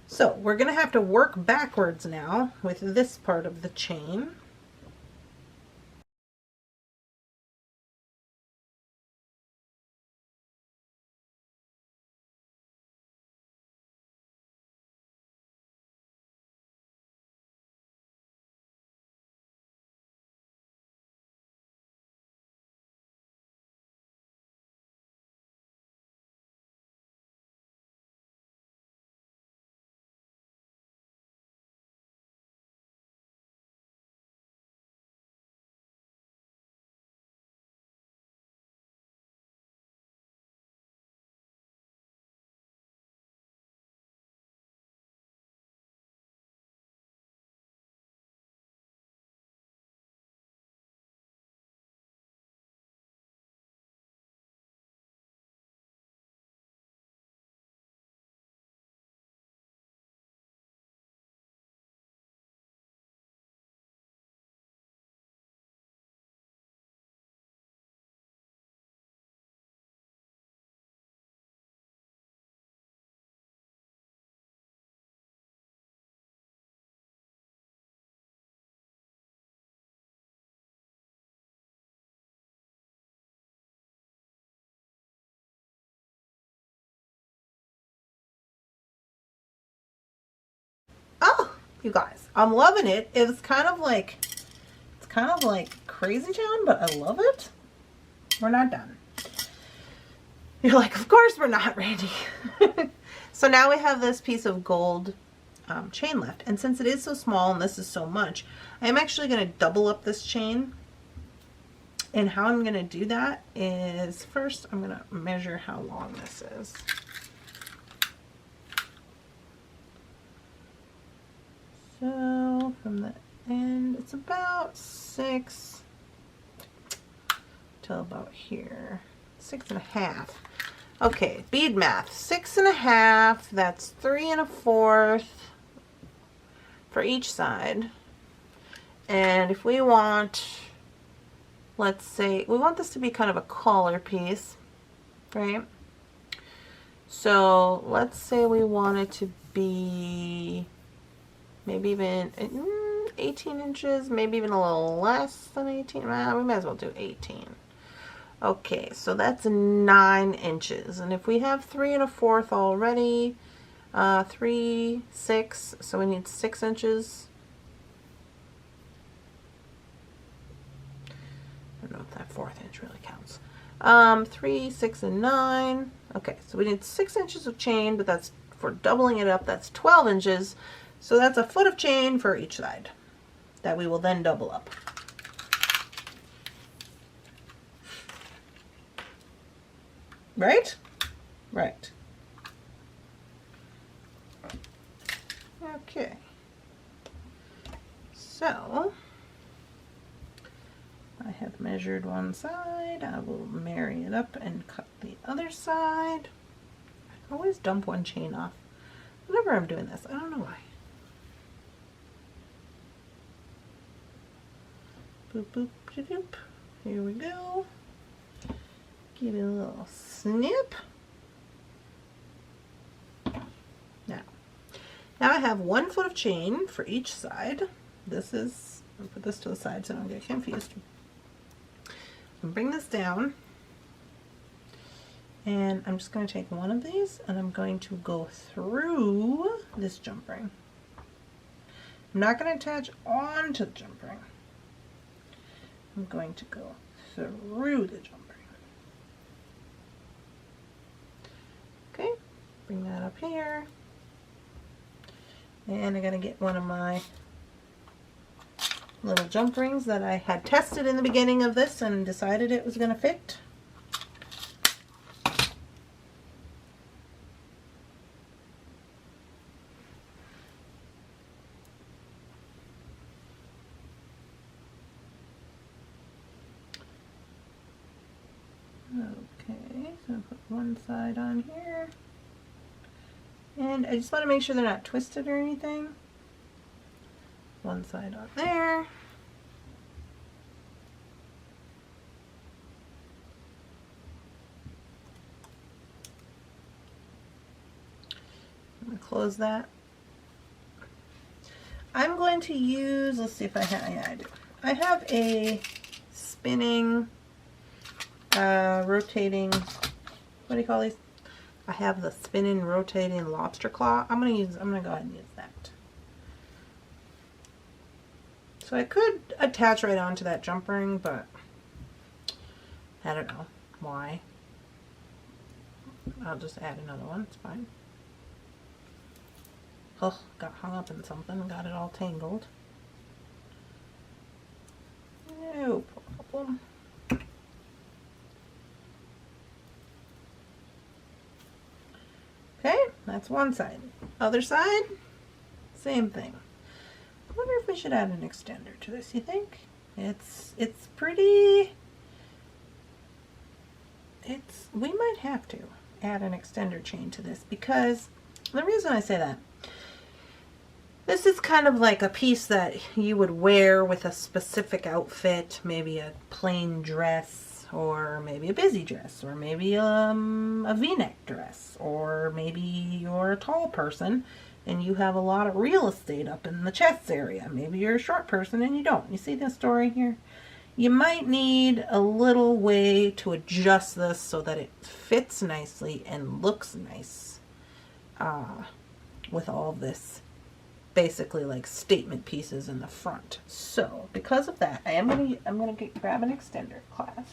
So we're going to have to work backwards now with this part of the chain. Oh, you guys, I'm loving it. It's kind of like Crazy Town, but I love it. We're not done. You're like, of course we're not, Randy. So now we have this piece of gold chain left, and since it is so small and this is so much, I am actually going to double up this chain. And how I'm going to do that is, first I'm going to measure how long this is. So from the end, it's about 6 till about here, 6.5. Okay, bead math, 6.5, that's 3 1/4 for each side. And if we want, let's say, we want this to be kind of a collar piece, right? So let's say we want it to be maybe even 18 inches, maybe even a little less than 18. Well, we might as well do 18. Okay, so that's 9 inches. And if we have 3 1/4 already, 3, 6, so we need 6 inches. I don't know if that 4th inch really counts. 3, 6, and 9. Okay, so we need 6 inches of chain, but that's for doubling it up, that's 12 inches. So that's a foot of chain for each side that we will then double up. Right? Right. Okay. So I have measured one side. I will marry it up and cut Other side. I always dump one chain off whenever I'm doing this. I don't know why. Boop, boop, doop, doop. Here we go. Give it a little snip. Now I have 1 foot of chain for each side. This is, I'll put this to the side so I don't get confused. And bring this down. And I'm just going to take one of these and I'm going to go through this jump ring. I'm not going to attach onto the jump ring. I'm going to go through the jump ring. Okay, bring that up here. And I gotta get one of my little jump rings that I had tested in the beginning of this and decided it was gonna fit. Okay, so I'll put one side on here. And I just want to make sure they're not twisted or anything. One side on there. I'm going to close that. I'm going to use, let's see if I have, yeah I do. I have a spinning, rotating, what do you call these? I have the spinning, rotating lobster claw. I'm gonna go ahead and use that. So I could attach right onto that jump ring, but I don't know why. I'll just add another one, it's fine. Oh, got hung up in something and got it all tangled. No problem. Okay, that's one side. Other side, same thing. I wonder if we should add an extender to this, you think? It's pretty, we might have to add an extender chain to this because the reason I say that, this is kind of like a piece that you would wear with a specific outfit, maybe a plain dress, or maybe a busy dress, or maybe a v-neck dress, or maybe you're a tall person and you have a lot of real estate up in the chest area. Maybe you're a short person and you don't. You see this story here? You might need a little way to adjust this so that it fits nicely and looks nice with all this basically like statement pieces in the front. So because of that, I'm gonna grab an extender clasp.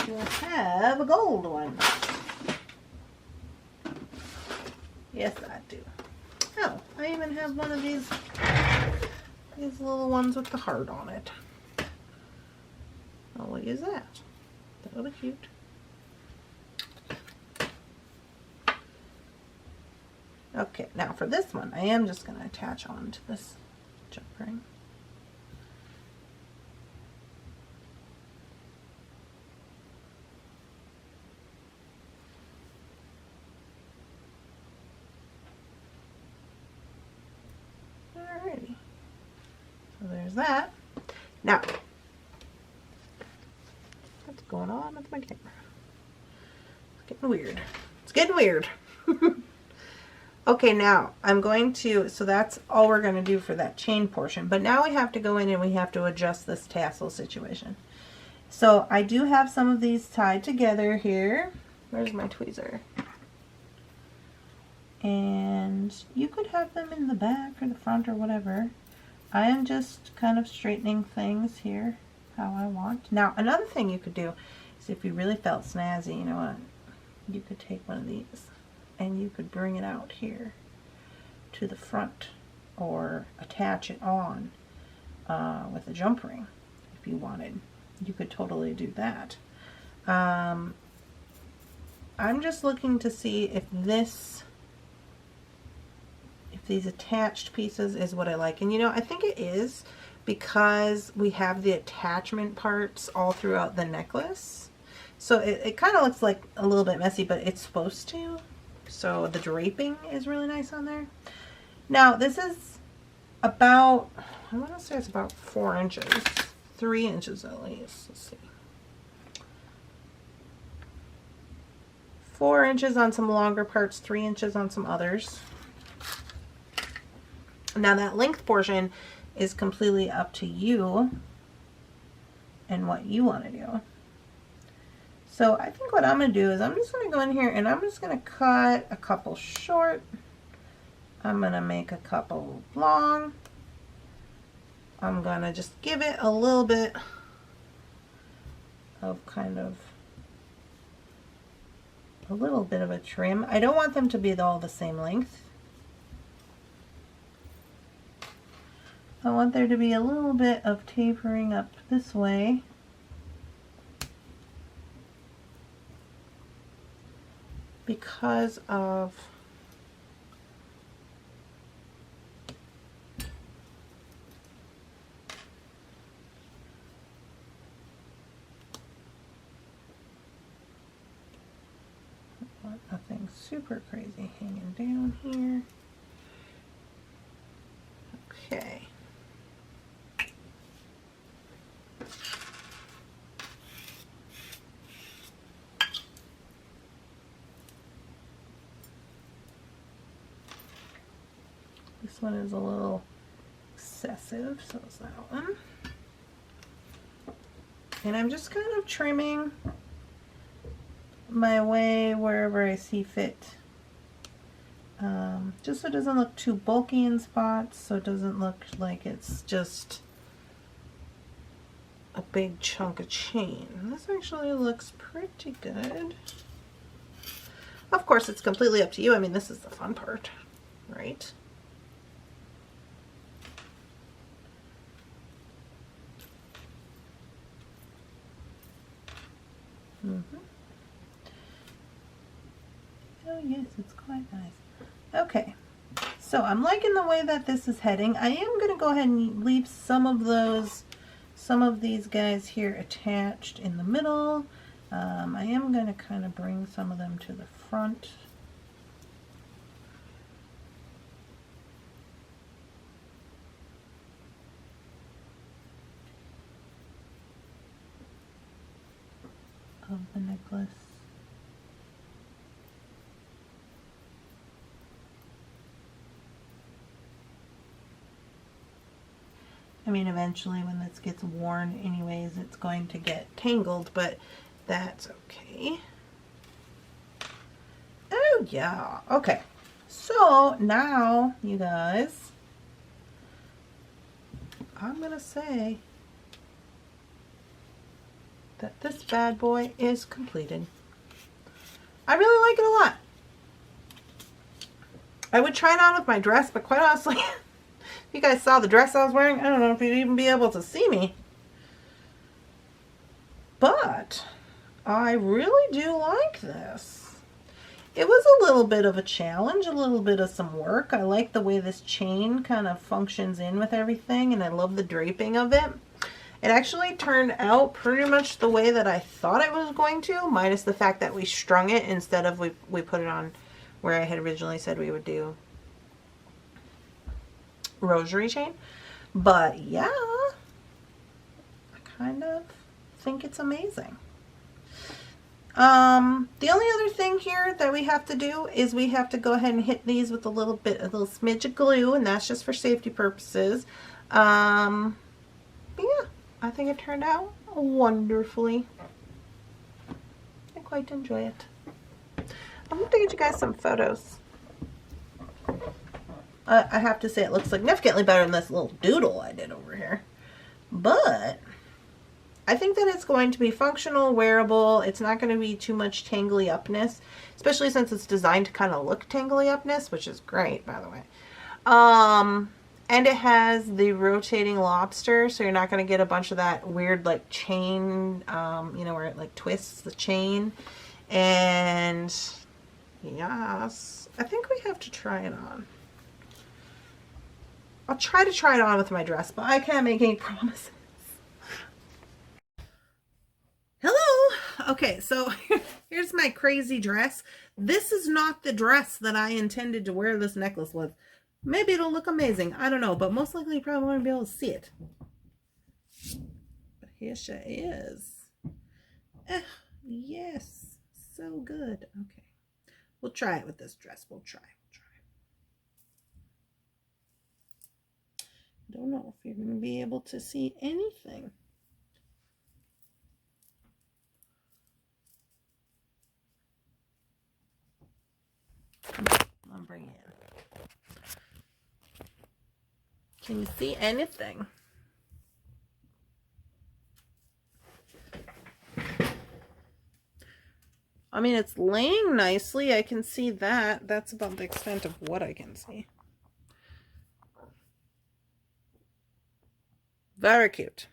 You have a gold one. Yes, I do. Oh, I even have one of these little ones with the heart on it. Oh, what is that? That'll be cute. Okay, now for this one, I am just going to attach on to this jump ring. Alrighty, so there's that. Now, what's going on with my camera? It's getting weird. It's getting weird. Okay, now I'm going to, so that's all we're going to do for that chain portion. But now we have to go in and we have to adjust this tassel situation. So I do have some of these tied together here. Where's my tweezer? And you could have them in the back or the front or whatever. I am just kind of straightening things here how I want. Now another thing you could do is if you really felt snazzy, you know what? You could take one of these and you could bring it out here to the front or attach it on with a jump ring if you wanted. You could totally do that. I'm just looking to see if these attached pieces is what I like. And you know, I think it is because we have the attachment parts all throughout the necklace. So it kind of looks like a little bit messy, but it's supposed to. So the draping is really nice on there. Now this is about, I want to say it's about 4 inches, 3 inches at least. Let's see. 4 inches on some longer parts, 3 inches on some others. Now that length portion is completely up to you and what you want to do. So I think what I'm going to do is I'm just going to go in here and I'm just going to cut a couple short. I'm going to make a couple long. I'm going to just give it a little bit of kind of a little bit of a trim. I don't want them to be all the same length. I want there to be a little bit of tapering up this way. Because of nothing super crazy hanging down here. Okay. This one is a little excessive, so is that one. And I'm just kind of trimming my way wherever I see fit. Just so it doesn't look too bulky in spots, so it doesn't look like it's just a big chunk of chain. This actually looks pretty good. Of course, it's completely up to you. I mean, this is the fun part, right? Oh yes, it's quite nice. Okay, so I'm liking the way that this is heading. I am going to go ahead and leave some of these guys here attached in the middle. I am going to kind of bring some of them to the front. Of the necklace. I mean, eventually when this gets worn anyways, it's going to get tangled, but that's okay. Oh yeah, okay. So now, you guys, I'm gonna say that this bad boy is completed. I really like it a lot. I would try it on with my dress, but quite honestly, if you guys saw the dress I was wearing, I don't know if you'd even be able to see me. But I really do like this. It was a little bit of a challenge, a little bit of some work. I like the way this chain kind of functions in with everything, and I love the draping of it. It actually turned out pretty much the way that I thought it was going to, minus the fact that we strung it instead of we put it on where I had originally said we would do rosary chain. But yeah, I kind of think it's amazing. The only other thing here that we have to do is we have to go ahead and hit these with a little smidge of glue, and that's just for safety purposes. But yeah, I think it turned out wonderfully. I quite enjoy it. I'm going to get you guys some photos. I have to say it looks significantly better than this little doodle I did over here. But I think that it's going to be functional, wearable. It's not going to be too much tangly upness, especially since it's designed to kind of look tangly upness, which is great, by the way. And it has the rotating lobster, so you're not going to get a bunch of that weird like chain, you know, where it like twists the chain. And yes, I think we have to try it on. I'll try it on with my dress, but I can't make any promises. Hello. Okay, so here's my crazy dress. This is not the dress that I intended to wear this necklace with. Maybe it'll look amazing. I don't know, but most likely you probably won't be able to see it. But here she is. Yes, so good. Okay, we'll try it with this dress. We'll try. Don't know if you're going to be able to see anything. I'm bringing it in. Can you see anything? I mean, it's laying nicely. I can see that. That's about the extent of what I can see. Very cute.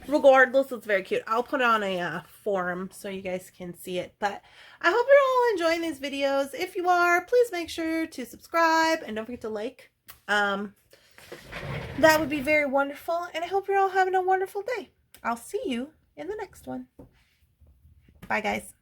Regardless, it's very cute. I'll put it on a forum so you guys can see it. But I hope you're all enjoying these videos. If you are, please make sure to subscribe and don't forget to like. That would be very wonderful. And I hope you're all having a wonderful day. I'll see you in the next one. Bye, guys.